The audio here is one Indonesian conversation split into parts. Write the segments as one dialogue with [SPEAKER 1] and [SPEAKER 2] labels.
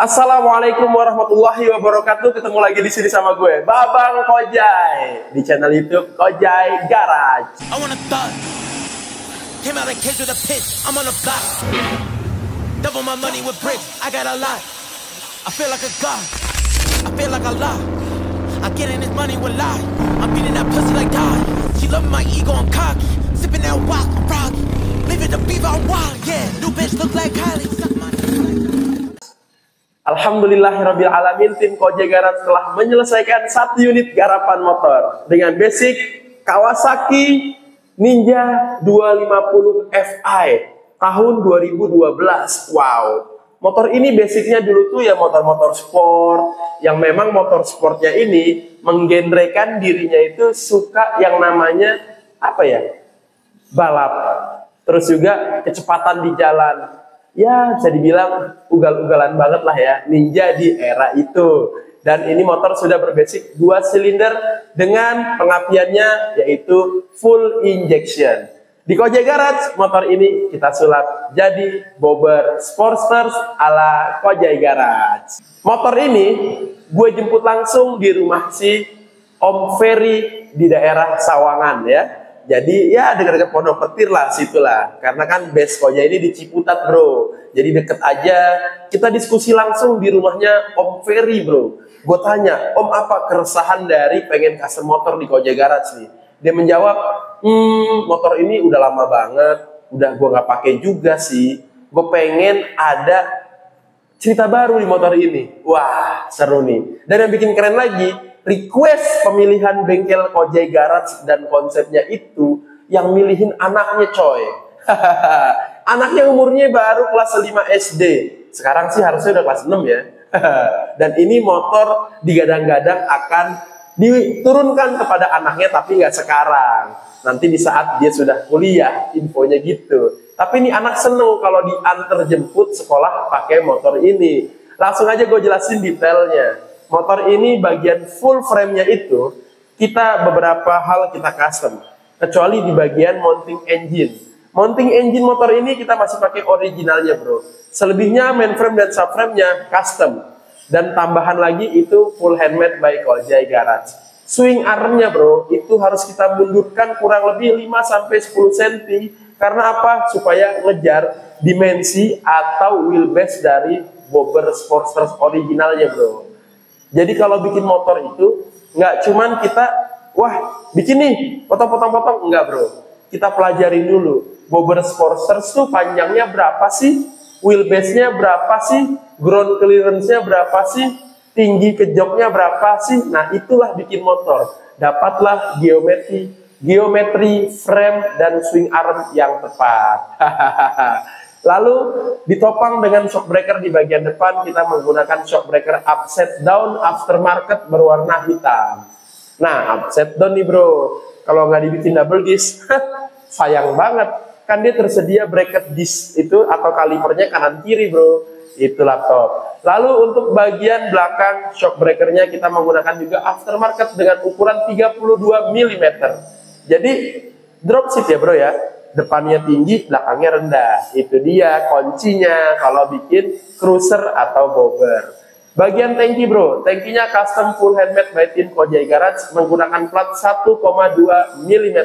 [SPEAKER 1] Assalamualaikum warahmatullahi wabarakatuh. Ketemu lagi di sini sama gue, Babang Kojai, di channel YouTube Kojai Garage. Alhamdulillahirrabbilalamin, tim Kojai Garage telah menyelesaikan 1 unit garapan motor dengan basic Kawasaki Ninja 250 Fi tahun 2012. Wow, motor ini basicnya dulu tuh ya motor-motor sport, yang memang motor sportnya ini menggenrekan dirinya itu suka yang namanya apa ya, balap, terus juga kecepatan di jalan. Ya, bisa dibilang ugal-ugalan banget lah ya, Ninja di era itu. Dan ini motor sudah berbasic 2 silinder dengan pengapiannya yaitu full injection. Di Kojai Garage, motor ini kita sulap jadi bobber Sportsters ala Kojai Garage. Motor ini gue jemput langsung di rumah si Om Ferry di daerah Sawangan ya. Jadi ya dekat-dekat Pondok Petir lah, situlah. Karena kan base Kojai ini di Ciputat bro. Jadi deket aja. Kita diskusi langsung di rumahnya Om Ferry bro. Gue tanya, Om apa keresahan dari pengen custom motor di Kojai Garage nih? Dia menjawab, motor ini udah lama banget. Udah gue gak pakai juga sih. Gue pengen ada cerita baru di motor ini. Wah seru nih. Dan yang bikin keren lagi, request pemilihan bengkel Kojai Garage dan konsepnya itu yang milihin anaknya coy. Anaknya umurnya baru kelas 5 SD. Sekarang sih harusnya udah kelas 6 ya. Dan ini motor digadang-gadang akan diturunkan kepada anaknya, tapi nggak sekarang. Nanti di saat dia sudah kuliah, infonya gitu. Tapi ini anak seneng kalau diantar jemput sekolah pakai motor ini. Langsung aja gue jelasin detailnya. Motor ini bagian full frame-nya itu kita beberapa hal kita custom, kecuali di bagian mounting engine. Mounting engine motor ini kita masih pakai originalnya bro. Selebihnya mainframe dan subframe-nya custom. Dan tambahan lagi itu full handmade by Kojai Garage. Swing arm-nya bro, itu harus kita mundurkan kurang lebih 5-10 cm. Karena apa? Supaya ngejar dimensi atau wheelbase dari bobber Sportsters originalnya bro. Jadi kalau bikin motor itu nggak cuman kita, wah bikin nih potong-potong-potong, enggak bro. Kita pelajarin dulu, bobber Sportsters tuh panjangnya berapa sih, wheelbase-nya berapa sih, ground clearance-nya berapa sih, tinggi ke joknya berapa sih. Nah itulah bikin motor. Dapatlah geometri frame dan swing arm yang tepat. Lalu ditopang dengan shock breaker di bagian depan. Kita menggunakan shock breaker upside down aftermarket berwarna hitam. Nah upside down nih bro, kalau nggak dibikin double disc sayang banget. Kan dia tersedia bracket disc itu atau kalipernya kanan kiri bro. Itu laptop. Lalu untuk bagian belakang shock breakernya kita menggunakan juga aftermarket dengan ukuran 32 mm. Jadi drop seat ya bro ya. Depannya tinggi, belakangnya rendah. Itu dia kuncinya kalau bikin cruiser atau bobber. Bagian tangki bro, tangkinya custom full handmade by tim Kojai Garage menggunakan plat 1,2 mm.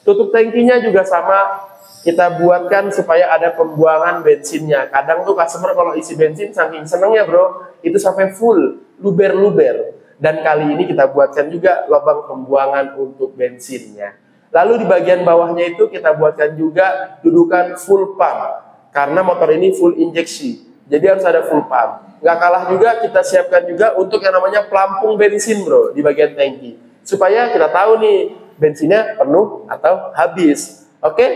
[SPEAKER 1] Tutup tangkinya juga sama, kita buatkan supaya ada pembuangan bensinnya. Kadang tuh customer kalau isi bensin saking senengnya bro, itu sampai full, luber-luber. Dan kali ini kita buatkan juga lubang pembuangan untuk bensinnya. Lalu di bagian bawahnya itu kita buatkan juga dudukan full pump. Karena motor ini full injeksi, jadi harus ada full pump. Nggak kalah juga kita siapkan juga untuk yang namanya pelampung bensin bro di bagian tangki. Supaya kita tahu nih bensinnya penuh atau habis. Oke,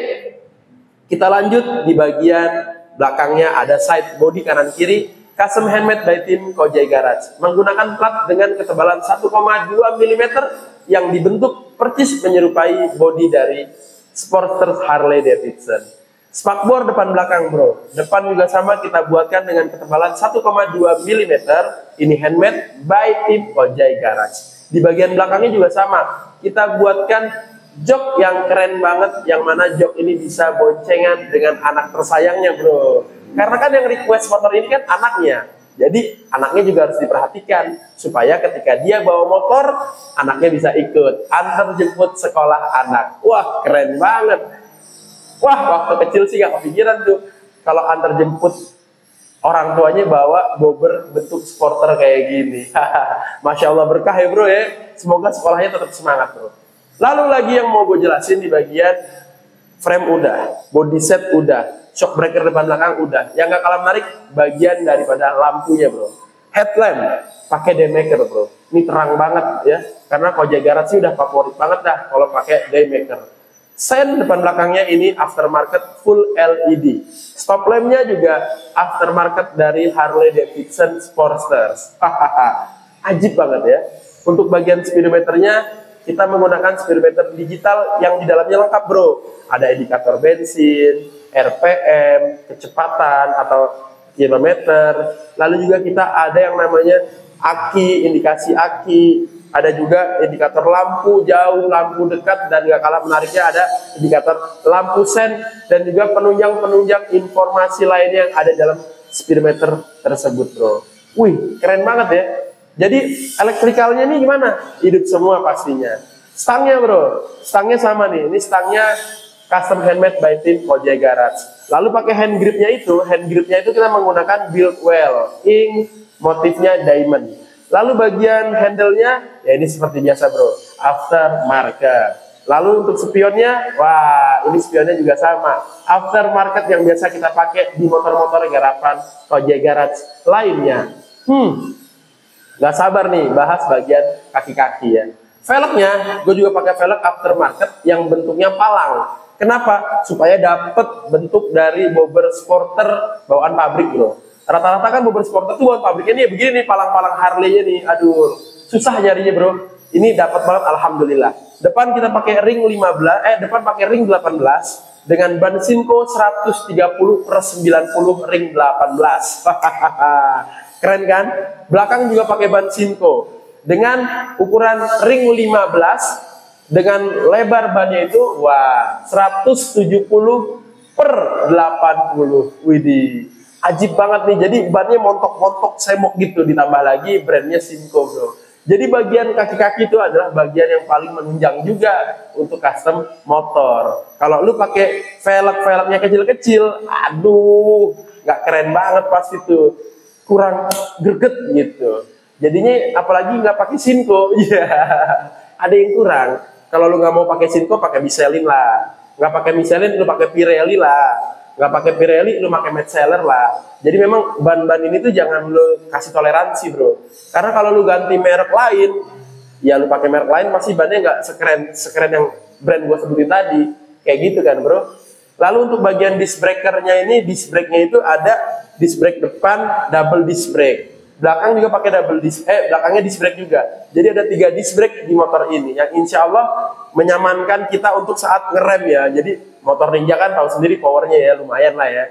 [SPEAKER 1] kita lanjut di bagian belakangnya ada side body kanan kiri. Custom handmade by tim Kojai Garage. Menggunakan plat dengan ketebalan 1,2 mm yang dibentuk persis menyerupai bodi dari Sportsters Harley Davidson. Spakbor depan belakang bro. Depan juga sama kita buatkan dengan ketebalan 1,2 mm. Ini handmade by tim Kojai Garage. Di bagian belakangnya juga sama. Kita buatkan jok yang keren banget, yang mana jok ini bisa boncengan dengan anak tersayangnya bro. Karena kan yang request motor ini kan anaknya. Jadi anaknya juga harus diperhatikan supaya ketika dia bawa motor, anaknya bisa ikut antar jemput sekolah anak. Wah, keren banget. Wah, waktu kecil sih gak kepikiran tuh kalau antar jemput orang tuanya bawa bobber bentuk supporter kayak gini. Masya Allah, berkah ya bro ya. Semoga sekolahnya tetap semangat bro. Lalu lagi yang mau gue jelasin di bagian frame udah, body set udah, shock breaker depan belakang udah. Yang gak kalah menarik bagian daripada lampunya bro. Headlamp pakai daymaker bro. Ini terang banget ya, karena Kojai Garage sih udah favorit banget dah kalau pakai daymaker. Sen depan belakangnya ini aftermarket full LED. Stop lampnya juga aftermarket dari Harley Davidson Sportsters. Ajib banget ya. Untuk bagian speedometernya kita menggunakan speedometer digital yang di dalamnya lengkap bro. Ada indikator bensin, RPM, kecepatan atau kilometer. Lalu juga kita ada yang namanya aki, indikasi aki. Ada juga indikator lampu jauh, lampu dekat, dan gak kalah menariknya ada indikator lampu sen dan juga penunjang-penunjang informasi lainnya yang ada dalam speedometer tersebut bro. Wih, keren banget ya. Jadi elektrikalnya ini gimana? Hidup semua pastinya. Stangnya bro, stangnya sama nih. Ini stangnya custom handmade by tim Kojai Garage. Lalu pakai hand gripnya itu kita menggunakan build well, ink, motifnya diamond. Lalu bagian handle-nya, ya ini seperti biasa bro, aftermarket. Lalu untuk spionnya, wah ini spionnya juga sama, aftermarket yang biasa kita pakai di motor-motor garapan Kojai Garage lainnya. Gak sabar nih bahas bagian kaki-kaki ya. Velgnya, gue juga pakai velg aftermarket yang bentuknya palang. Kenapa? Supaya dapet bentuk dari bobber sporter bawaan pabrik bro. Rata-rata kan bobber sporter tuh bawaan pabriknya nih begini nih, palang-palang Harley-nya nih. Aduh, susah nyarinya bro. Ini dapat banget alhamdulillah. Depan kita pakai ring 15, depan pakai ring 18 dengan ban Sinco 130/90 ring 18. Keren kan? Belakang juga pakai ban Sinco dengan ukuran ring 15 dengan lebar bannya itu wah 170/80. Widih, ajib banget nih. Jadi bannya montok-montok semok gitu, ditambah lagi brandnya Sinco bro. Jadi bagian kaki-kaki itu adalah bagian yang paling menunjang juga untuk custom motor. Kalau lu pakai velg-velgnya kecil-kecil, aduh, nggak keren banget pasti tuh, kurang greget gitu. Jadinya apalagi nggak pakai Sinco, ya ada yang kurang. Kalau lu nggak mau pakai Sinco, pakai Michelin lah. Nggak pakai Michelin, lu pakai Pirelli lah. Nggak pakai Pirelli, lu pakai Metzeler lah. Jadi memang ban-ban ini tuh jangan lu kasih toleransi bro. Karena kalau lu ganti merek lain, ya lu pakai merek lain pasti bannya nggak sekeren yang brand gua sebutin tadi. Kayak gitu kan bro. Lalu untuk bagian disc breakernya ini, disc brake-nya itu ada disc brake depan, double disc brake. Belakang juga pakai double disc, belakangnya disc brake juga. Jadi ada 3 disc brake di motor ini yang insya Allah menyamankan kita untuk saat ngerem ya. Jadi motor Ninja kan tahu sendiri powernya ya, lumayan lah ya.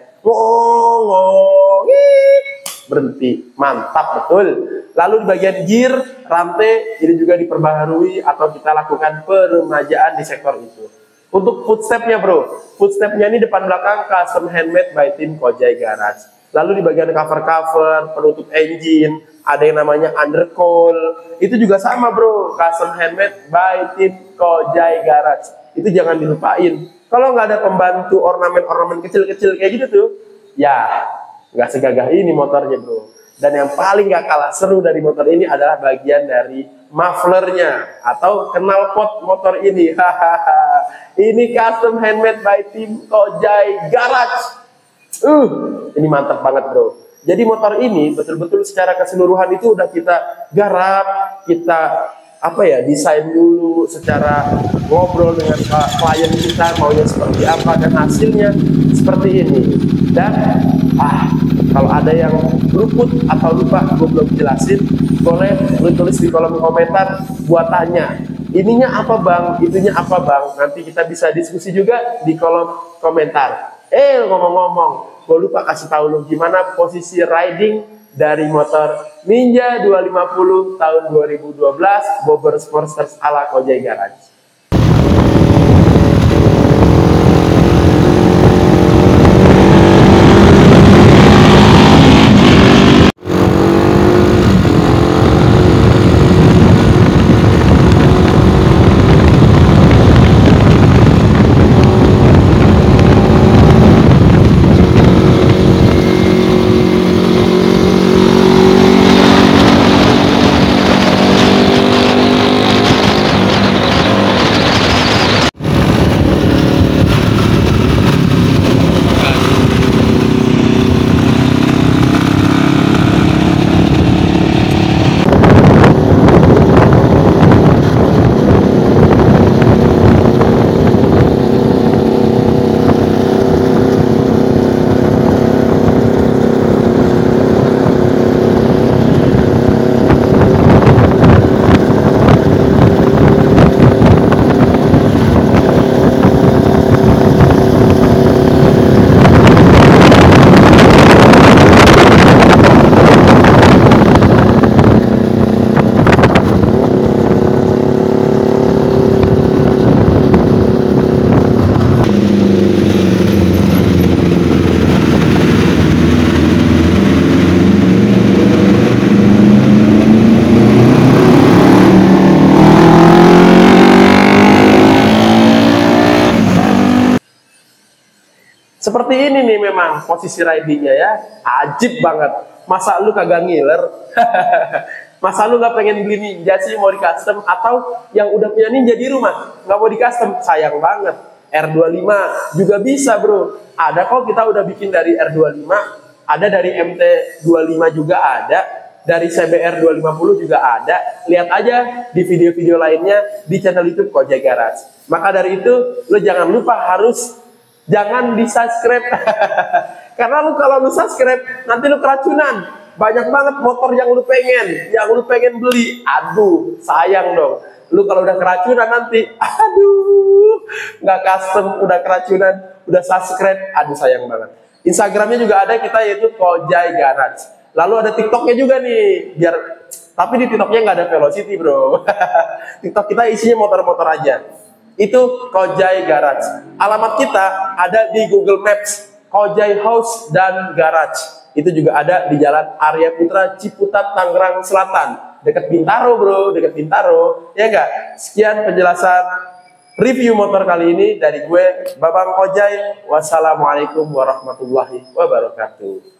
[SPEAKER 1] Berhenti, mantap betul. Lalu di bagian gear, rantai ini juga diperbaharui atau kita lakukan peremajaan di sektor itu. Untuk footstepnya bro, footstepnya ini depan belakang custom handmade by tim Kojai Garage. Lalu di bagian cover-cover, penutup engine, ada yang namanya undercoil. Itu juga sama bro, custom handmade by tim Kojai Garage. Itu jangan dilupain. Kalau nggak ada pembantu ornamen-ornamen kecil-kecil kayak gitu tuh, ya nggak segagah ini motornya bro. Dan yang paling nggak kalah seru dari motor ini adalah bagian dari mufflernya atau knalpot motor ini. Ini custom handmade by tim Kojai Garage. Ini mantap banget bro. Jadi motor ini betul-betul secara keseluruhan itu udah kita garap, kita desain dulu, secara ngobrol dengan klien kita maunya seperti apa dan hasilnya seperti ini. Dan kalau ada yang luput atau lupa gue belum jelasin, boleh lu tulis di kolom komentar buat tanya. Ininya apa bang, itunya apa bang. Nanti kita bisa diskusi juga di kolom komentar. Ngomong-ngomong, gue lupa kasih tahu lu gimana posisi riding dari motor Ninja 250 tahun 2012 bobber Sportsters ala Kojai Garage. Seperti ini nih memang posisi ridingnya ya, ajib banget. Masa lu kagak ngiler? Masa lu nggak pengen beli Ninja sih, mau di custom? Atau yang udah punya Ninja di rumah nggak mau di custom? Sayang banget. R25 juga bisa bro. Ada kok, kita udah bikin dari R25, ada dari MT25 juga ada, dari CBR 250 juga ada. Lihat aja di video-video lainnya di channel YouTube Kojai Garage. Maka dari itu, lu jangan lupa jangan di subscribe. Karena lu kalau lu subscribe, nanti lu keracunan. Banyak banget motor yang lu pengen beli. Aduh, sayang dong. Lu kalau udah keracunan nanti, aduh, nggak custom, udah keracunan, udah subscribe, aduh sayang banget. Instagramnya juga ada kita, yaitu Kojai Garage. Lalu ada TikToknya juga nih, tapi di TikToknya nggak ada velocity bro. TikTok kita isinya motor-motor aja. Itu Kojai Garage. Alamat kita ada di Google Maps, Kojai House dan Garage. Itu juga ada di Jalan Arya Putra, Ciputat, Tangerang Selatan. Dekat Bintaro bro, dekat Bintaro. Ya enggak? Sekian penjelasan review motor kali ini dari gue, Babang Kojai. Wassalamualaikum warahmatullahi wabarakatuh.